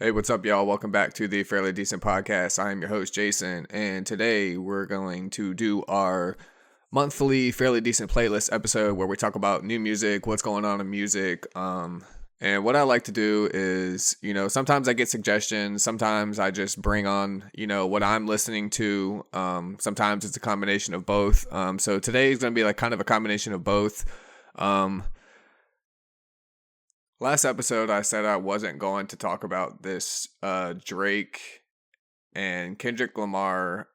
Hey, what's up, y'all? Welcome back to the Fairly Decent Podcast. I am your host, Jason, and today we're going to do our monthly Fairly Decent playlist episode where we talk about new music, what's going on in music. And what I like to do is, sometimes I get suggestions, sometimes I just bring on, what I'm listening to. Sometimes it's a combination of both. So today is going to be like kind of a combination of both. Last episode, I said I wasn't going to talk about this Drake and Kendrick Lamar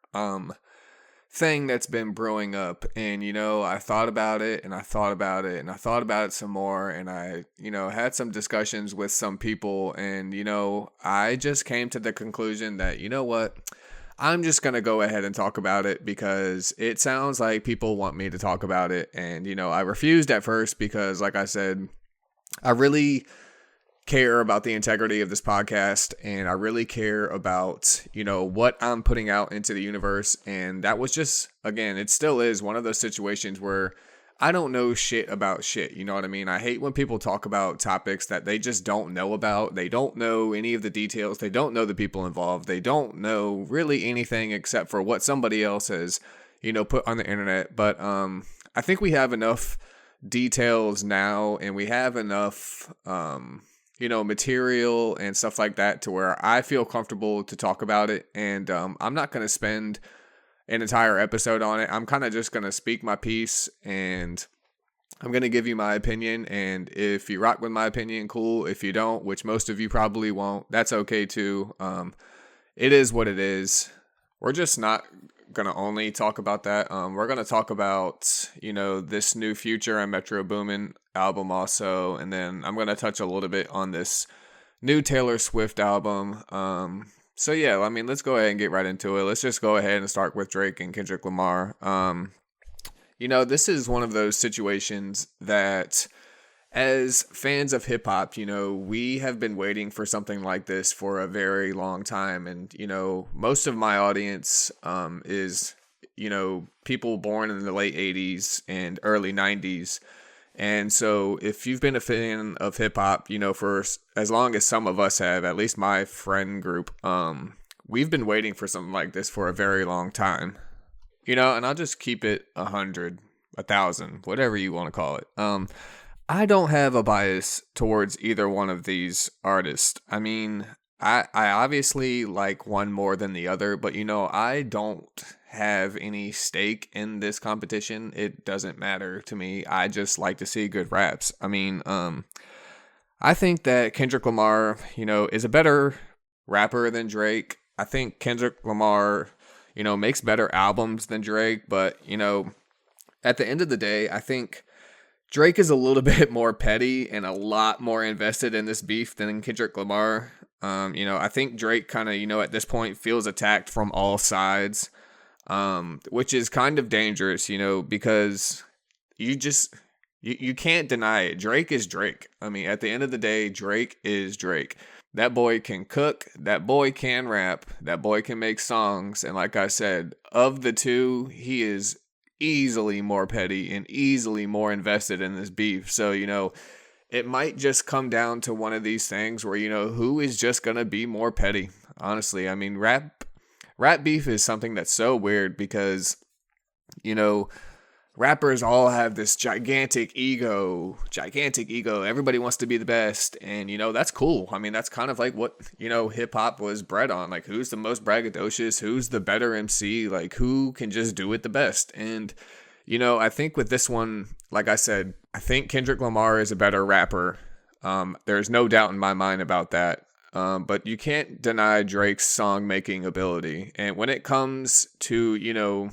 thing that's been brewing up. And, I thought about it and I thought about it and I thought about it some more. And I, had some discussions with some people. And, I just came to the conclusion that, I'm just going to go ahead and talk about it because it sounds like people want me to talk about it. And, I refused at first because, like I said, I really care about the integrity of this podcast, and I really care about, what I'm putting out into the universe. And that was just, again, it still is one of those situations where I don't know shit about shit. You know what I mean? I hate when people talk about topics that they just don't know about. They don't know any of the details. They don't know the people involved. They don't know really anything except for what somebody else has, put on the internet. But I think we have enough details now, and we have enough material and stuff like that to where I feel comfortable to talk about it. And I'm not going to spend an entire episode on it. I'm kind of just going to speak my piece, and I'm going to give you my opinion. And if you rock with my opinion, cool. If you don't, which most of you probably won't, that's okay too. It is what it is. We're just not going to only talk about that. We're going to talk about, this new Future and Metro Boomin album also. And then I'm going to touch a little bit on this new Taylor Swift album. So yeah, let's go ahead and get right into it. Let's just go ahead and start with Drake and Kendrick Lamar. This is one of those situations that, as fans of hip hop, we have been waiting for something like this for a very long time. And, most of my audience is, people born in the late 80s and early 90s. And so if you've been a fan of hip hop, for as long as some of us have, at least my friend group, we've been waiting for something like this for a very long time. And I'll just keep it 100, 1,000, whatever you want to call it. I don't have a bias towards either one of these artists. I obviously like one more than the other, but I don't have any stake in this competition. It doesn't matter to me. I just like to see good raps. I think that Kendrick Lamar, is a better rapper than Drake. I think Kendrick Lamar, makes better albums than Drake, but at the end of the day, I think Drake is a little bit more petty and a lot more invested in this beef than Kendrick Lamar. I think Drake kind of, at this point feels attacked from all sides, which is kind of dangerous, because you can't deny it. Drake is Drake. At the end of the day, Drake is Drake. That boy can cook. That boy can rap. That boy can make songs. And like I said, of the two, he is easily more petty and easily more invested in this beef. So, it might just come down to one of these things where, who is just going to be more petty. Honestly, rap beef is something that's so weird because, rappers all have this gigantic ego. Everybody wants to be the best. And, that's cool. That's kind of like what, hip hop was bred on. Like, who's the most braggadocious? Who's the better MC? Like, who can just do it the best? And, I think with this one, like I said, I think Kendrick Lamar is a better rapper. There's no doubt in my mind about that. But you can't deny Drake's song making ability. And when it comes to,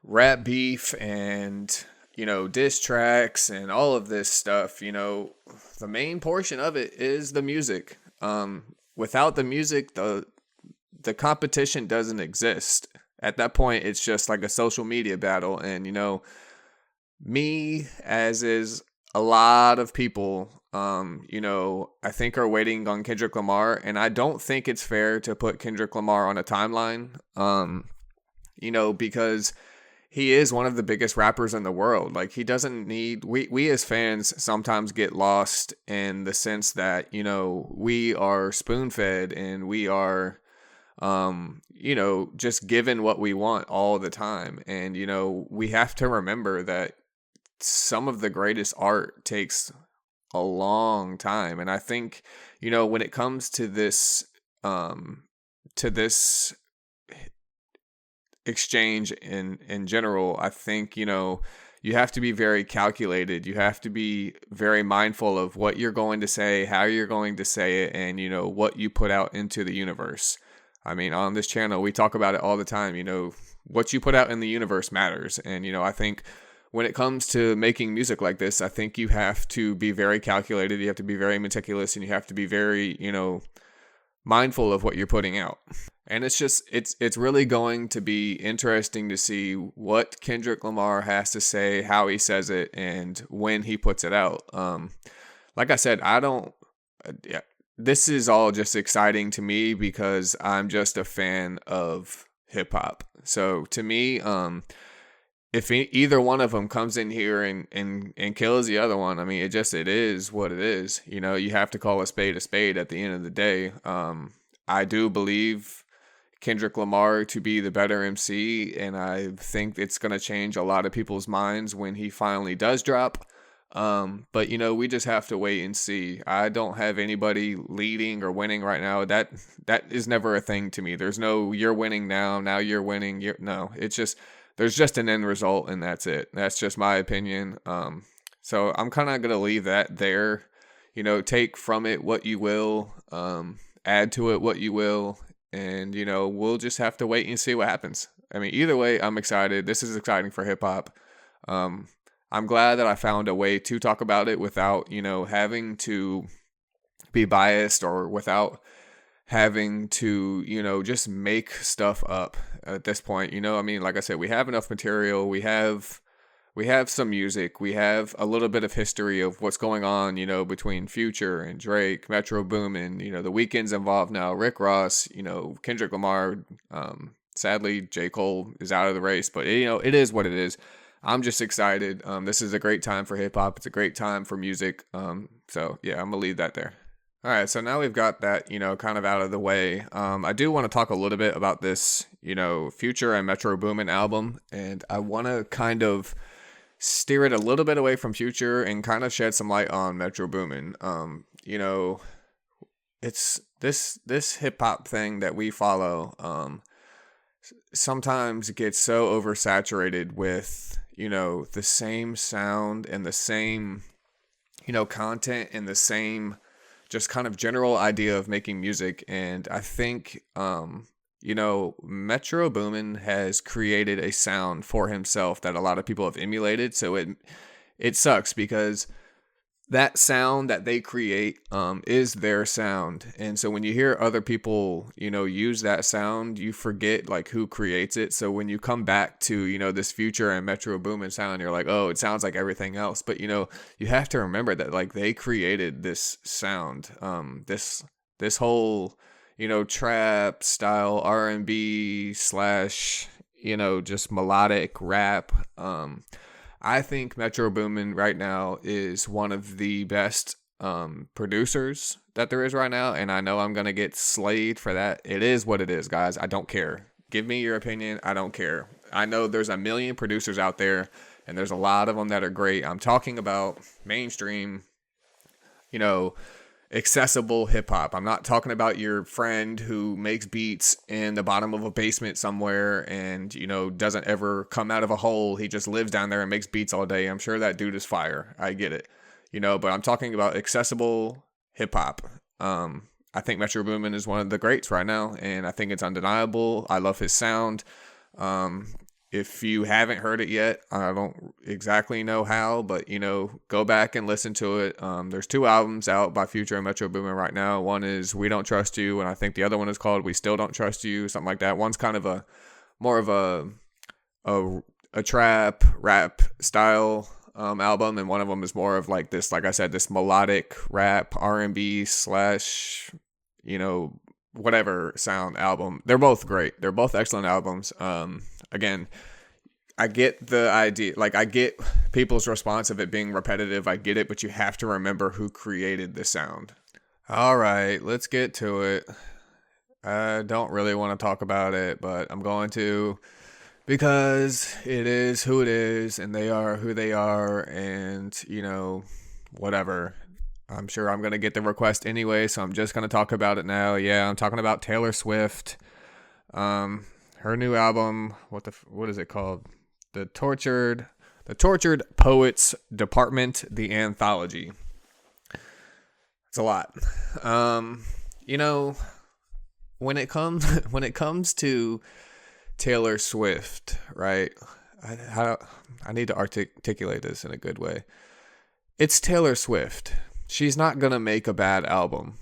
rap beef and, diss tracks and all of this stuff, the main portion of it is the music. Without the music, the competition doesn't exist. At that point, it's just like a social media battle. And, me, as is a lot of people, I think are waiting on Kendrick Lamar. And I don't think it's fair to put Kendrick Lamar on a timeline, because he is one of the biggest rappers in the world. Like, he doesn't need, we as fans sometimes get lost in the sense that, you know, we are spoon fed and we are, you know, just given what we want all the time. And, you know, we have to remember that some of the greatest art takes a long time. And I think, you know, when it comes to this exchange in general, I think, you know, you have to be very calculated. You have to be very mindful of what you're going to say, how you're going to say it, and, you know, what you put out into the universe. I mean, on this channel, we talk about it all the time. You know, what you put out in the universe matters. And, you know, I think when it comes to making music like this, I think you have to be very calculated. You have to be very meticulous, and you have to be very, you know, mindful of what you're putting out. And it's really going to be interesting to see what Kendrick Lamar has to say, how he says it, and when he puts it out. Like I said, this is all just exciting to me because I'm just a fan of hip hop. So to me, if either one of them comes in here and kills the other one, I mean, it is what it is. You know, you have to call a spade at the end of the day. I do believe Kendrick Lamar to be the better MC, and I think it's going to change a lot of people's minds when he finally does drop. But, you know, we just have to wait and see. I don't have anybody leading or winning right now. That is never a thing to me. There's no, you're winning now you're winning. No, it's just, there's just an end result, and that's it. That's just my opinion. So I'm kind of going to leave that there. You know, take from it what you will, add to it what you will, and, you know, we'll just have to wait and see what happens. I mean, either way, I'm excited. This is exciting for hip hop. I'm glad that I found a way to talk about it without, you know, having to be biased or without having to, you know, just make stuff up at this point. You know, I mean, like I said, we have enough material. We have some music. We have a little bit of history of what's going on, you know, between Future and Drake, Metro Boomin, you know, the Weeknd's involved now, Rick Ross, you know, Kendrick Lamar. Sadly, J. Cole is out of the race, but, you know, it is what it is. I'm just excited. This is a great time for hip hop. It's a great time for music. So yeah, I'm gonna leave that there. All right, so now we've got that, you know, kind of out of the way. I do want to talk a little bit about this, you know, Future and Metro Boomin album, and I want to kind of steer it a little bit away from Future and kind of shed some light on Metro Boomin. You know, it's this hip hop thing that we follow. Sometimes gets so oversaturated with, you know, the same sound and the same, you know, content and the same just kind of general idea of making music. And I think, you know, Metro Boomin has created a sound for himself that a lot of people have emulated. So it sucks because that sound that they create is their sound. And so when you hear other people, you know, use that sound, you forget like who creates it. So when you come back to, you know, this Future and Metro Boomin sound, you're like, oh, it sounds like everything else. But, you know, you have to remember that like they created this sound, this whole, you know, trap style R&B / you know, just melodic rap. I think Metro Boomin right now is one of the best producers that there is right now, and I know I'm going to get slayed for that. It is what it is, guys. I don't care. Give me your opinion. I don't care. I know there's a million producers out there, and there's a lot of them that are great. I'm talking about mainstream, you know, accessible hip hop. I'm not talking about your friend who makes beats in the bottom of a basement somewhere and, you know, doesn't ever come out of a hole. He just lives down there and makes beats all day. I'm sure that dude is fire. I get it, you know, but I'm talking about accessible hip hop. I think Metro Boomin is one of the greats right now, and I think it's undeniable. I love his sound. If you haven't heard it yet, I don't exactly know how, but, you know, go back and listen to it. There's 2 albums out by Future and Metro Boomin right now. One is We Don't Trust You, and I think the other one is called We Still Don't Trust You, something like that. One's kind of more of a trap rap style album, and one of them is more of like this, like I said, this melodic rap R&B / you know, whatever sound album. They're both great. They're both excellent albums. Again, I get the idea. Like, I get people's response of it being repetitive. I get it, but you have to remember who created the sound. All right, let's get to it. I don't really want to talk about it, but I'm going to, because it is who it is, and they are who they are, and, whatever. I'm sure I'm going to get the request anyway, so I'm just going to talk about it now. Yeah, I'm talking about Taylor Swift. Her new album, what is it called? The Tortured Poets Department, the Anthology. It's a lot. When it comes to Taylor Swift, right? I need to articulate this in a good way. It's Taylor Swift. She's not gonna make a bad album.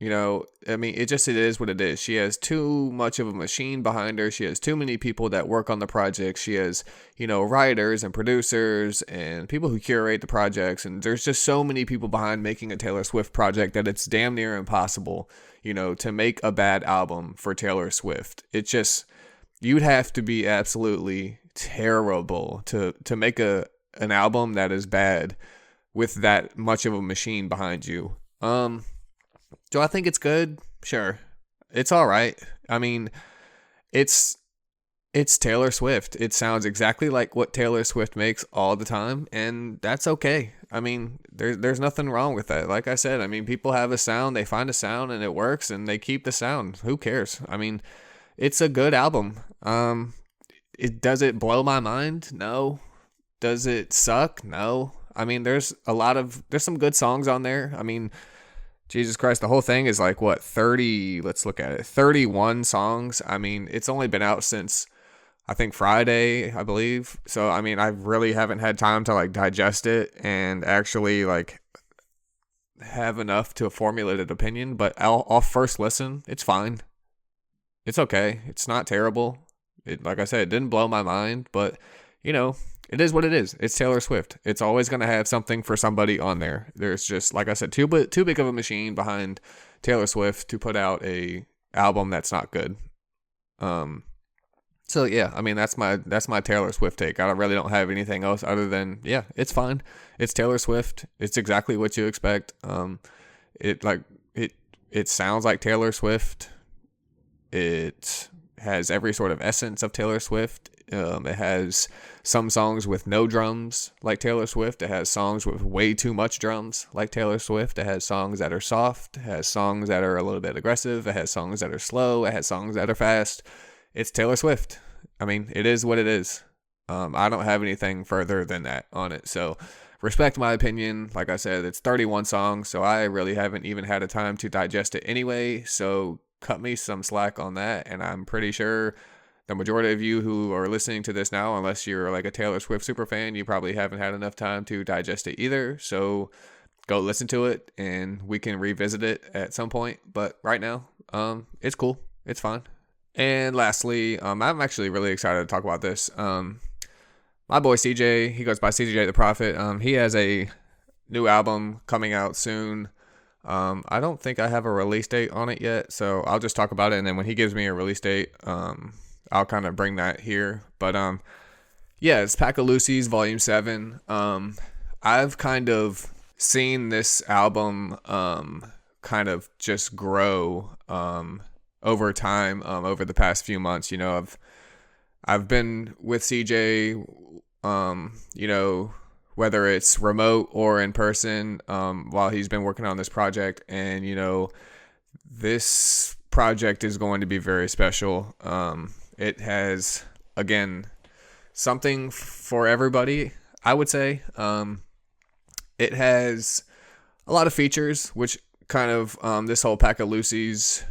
It is what it is. She has too much of a machine behind her. She has too many people that work on the project. She has, writers and producers and people who curate the projects. And there's just so many people behind making a Taylor Swift project that it's damn near impossible, to make a bad album for Taylor Swift. It's just, you'd have to be absolutely terrible to make an album that is bad with that much of a machine behind you. Do I think it's good? Sure. It's all right. I mean, it's Taylor Swift. It sounds exactly like what Taylor Swift makes all the time, and that's okay. I mean, there's nothing wrong with that. Like I said, people have a sound, they find a sound and it works and they keep the sound. Who cares? It's a good album. Does it blow my mind? No. Does it suck? No. There's some good songs on there. Jesus Christ, the whole thing is like, 31 songs. It's only been out since, I think, Friday, I believe. So, I really haven't had time to, digest it and actually, have enough to formulate an opinion. But I'll first listen. It's fine. It's okay. It's not terrible. Like I said, it didn't blow my mind. But, it is what it is. It's Taylor Swift. It's always going to have something for somebody on there. There's just, like I said, too big of a machine behind Taylor Swift to put out a album that's not good. So yeah, that's my Taylor Swift take. I really don't have anything else other than, yeah, it's fine. It's Taylor Swift. It's exactly what you expect. It sounds like Taylor Swift. It has every sort of essence of Taylor Swift. It has some songs with no drums like Taylor Swift. It has songs with way too much drums like Taylor Swift. It has songs that are soft. It has songs that are a little bit aggressive. It has songs that are slow. It has songs that are fast. It's Taylor Swift. It is what it is. I don't have anything further than that on it. So respect my opinion. Like I said, it's 31 songs, so I really haven't even had a time to digest it anyway. So cut me some slack on that. And I'm pretty sure the majority of you who are listening to this now, unless you're like a Taylor Swift super fan, you probably haven't had enough time to digest it either. So go listen to it and we can revisit it at some point. But right now, it's cool. It's fine. And lastly, I'm actually really excited to talk about this. My boy CJ, he goes by CJ the Prophet. He has a new album coming out soon. I don't think I have a release date on it yet, so I'll just talk about it. And then when he gives me a release date, I'll kind of bring that here. But yeah, it's Packalucci's Volume 7. I've kind of seen this album kind of just grow over time, over the past few months. I've been with CJ, whether it's remote or in person, while he's been working on this project. And, this project is going to be very special. It has, again, something for everybody, I would say. It has a lot of features, which kind of, this whole Packalucci's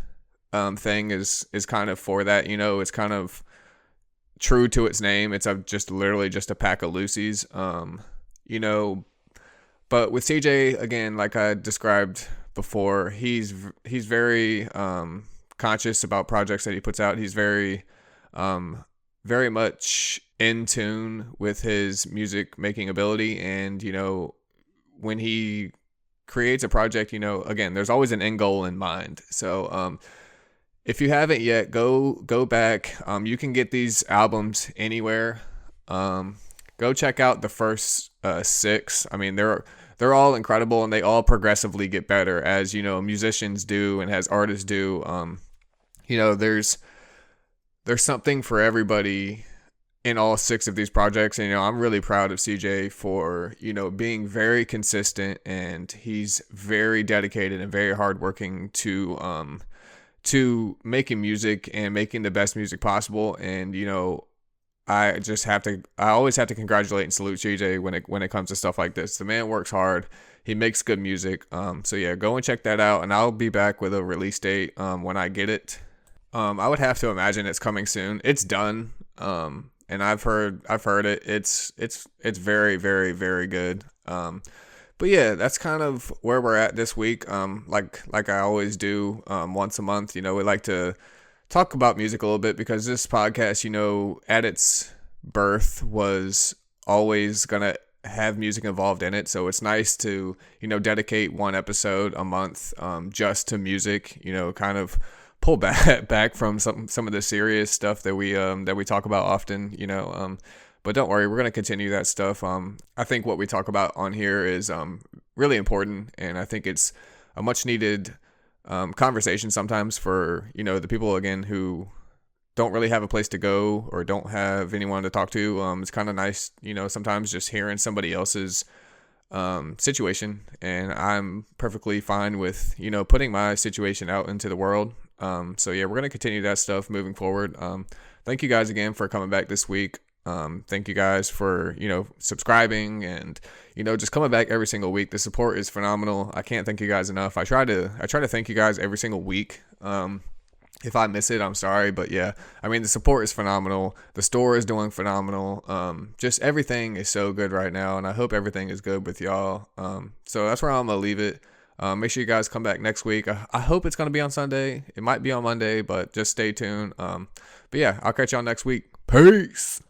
thing is kind of for that. It's kind of true to its name. It's literally just a pack of Lucy's. But with CJ, again, like I described before, he's very conscious about projects that he puts out. He's very much in tune with his music making ability. And, when he creates a project, again, there's always an end goal in mind. So, if you haven't yet, go back. You can get these albums anywhere. Go check out the first 6. I mean, they're all incredible, and they all progressively get better as, you know, musicians do and as artists do. You know, there's something for everybody in all 6 of these projects. And, you know, I'm really proud of CJ for, you know, being very consistent, and he's very dedicated and very hardworking to making music and making the best music possible. And, you know, I always have to congratulate and salute CJ when it comes to stuff like this. The man works hard. He makes good music. So yeah, go and check that out, and I'll be back with a release date when I get it. I would have to imagine it's coming soon. It's done. And I've heard it. It's very, very, very good. But yeah, that's kind of where we're at this week. Like I always do, once a month, you know, we like to talk about music a little bit, because this podcast, you know, at its birth was always gonna have music involved in it. So it's nice to, you know, dedicate one episode a month, just to music, you know, kind of pull back from some of the serious stuff that we talk about often, you know. But don't worry, we're gonna continue that stuff. I think what we talk about on here is really important, and I think it's a much needed conversation sometimes for, you know, the people, again, who don't really have a place to go or don't have anyone to talk to. It's kind of nice, you know, sometimes just hearing somebody else's situation, and I'm perfectly fine with, you know, putting my situation out into the world. So yeah, we're going to continue that stuff moving forward. Thank you guys again for coming back this week. Thank you guys for, you know, subscribing and, you know, just coming back every single week. The support is phenomenal. I can't thank you guys enough. I try to thank you guys every single week. If I miss it, I'm sorry, but yeah, I mean, the support is phenomenal. The store is doing phenomenal. Just everything is so good right now, and I hope everything is good with y'all. So that's where I'm gonna leave it. Make sure you guys come back next week. I hope it's gonna be on Sunday. It might be on Monday, but just stay tuned. But yeah, I'll catch y'all next week. Peace.